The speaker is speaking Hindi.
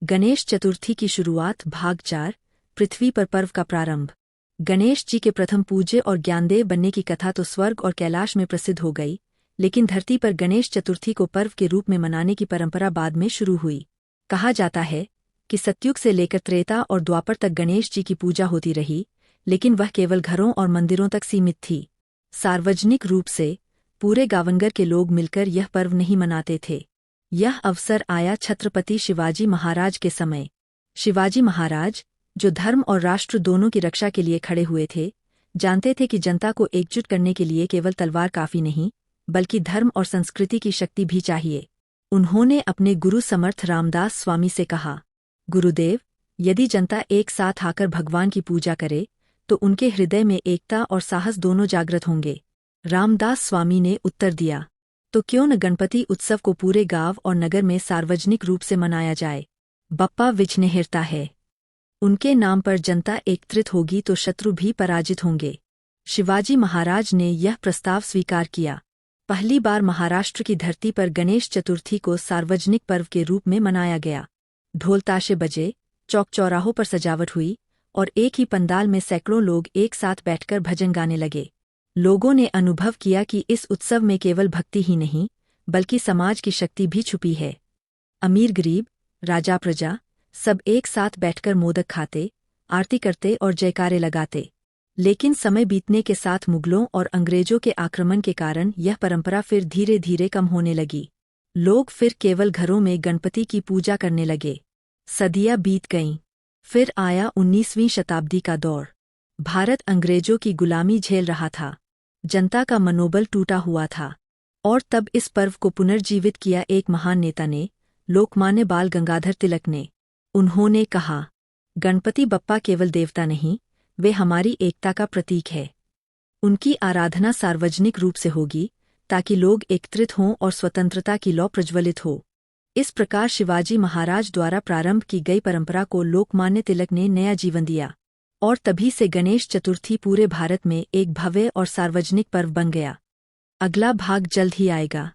गणेश चतुर्थी की शुरुआत भाग 4 पृथ्वी पर पर्व का प्रारंभ। गणेश जी के प्रथम पूज्य और ज्ञानदेव बनने की कथा तो स्वर्ग और कैलाश में प्रसिद्ध हो गई, लेकिन धरती पर गणेश चतुर्थी को पर्व के रूप में मनाने की परंपरा बाद में शुरू हुई। कहा जाता है कि सतयुग से लेकर त्रेता और द्वापर तक गणेश जी की पूजा होती रही, लेकिन वह केवल घरों और मंदिरों तक सीमित थी। सार्वजनिक रूप से पूरे गावनगर के लोग मिलकर यह पर्व नहीं मनाते थे। यह अवसर आया छत्रपति शिवाजी महाराज के समय। शिवाजी महाराज, जो धर्म और राष्ट्र दोनों की रक्षा के लिए खड़े हुए थे, जानते थे कि जनता को एकजुट करने के लिए केवल तलवार काफी नहीं, बल्कि धर्म और संस्कृति की शक्ति भी चाहिए। उन्होंने अपने गुरु समर्थ रामदास स्वामी से कहा, गुरुदेव, यदि जनता एक साथ आकर भगवान की पूजा करे तो उनके हृदय में एकता और साहस दोनों जागृत होंगे। रामदास स्वामी ने उत्तर दिया, तो क्यों न गणपति उत्सव को पूरे गांव और नगर में सार्वजनिक रूप से मनाया जाए। बप्पा विघ्नहर्ता है, उनके नाम पर जनता एकत्रित होगी तो शत्रु भी पराजित होंगे। शिवाजी महाराज ने यह प्रस्ताव स्वीकार किया। पहली बार महाराष्ट्र की धरती पर गणेश चतुर्थी को सार्वजनिक पर्व के रूप में मनाया गया। ढोल ताशे बजे, चौक चौराहों पर सजावट हुई और एक ही पंडाल में सैकड़ों लोग एक साथ बैठकर भजन गाने लगे। लोगों ने अनुभव किया कि इस उत्सव में केवल भक्ति ही नहीं, बल्कि समाज की शक्ति भी छुपी है। अमीर गरीब, राजा प्रजा, सब एक साथ बैठकर मोदक खाते, आरती करते और जयकारे लगाते। लेकिन समय बीतने के साथ मुगलों और अंग्रेजों के आक्रमण के कारण यह परंपरा फिर धीरे धीरे कम होने लगी। लोग फिर केवल घरों में गणपति की पूजा करने लगे। सदियां बीत गईं। फिर आया 19वीं शताब्दी का दौर। भारत अंग्रेजों की गुलामी झेल रहा था। जनता का मनोबल टूटा हुआ था। और तब इस पर्व को पुनर्जीवित किया एक महान नेता ने, लोकमान्य बाल गंगाधर तिलक ने। उन्होंने कहा, गणपति बप्पा केवल देवता नहीं, वे हमारी एकता का प्रतीक है। उनकी आराधना सार्वजनिक रूप से होगी ताकि लोग एकत्रित हों और स्वतंत्रता की लौ प्रज्वलित हो। इस प्रकार शिवाजी महाराज द्वारा प्रारंभ की गई परंपरा को लोकमान्य तिलक ने नया जीवन दिया। और तभी से गणेश चतुर्थी पूरे भारत में एक भव्य और सार्वजनिक पर्व बन गया। अगला भाग जल्द ही आएगा।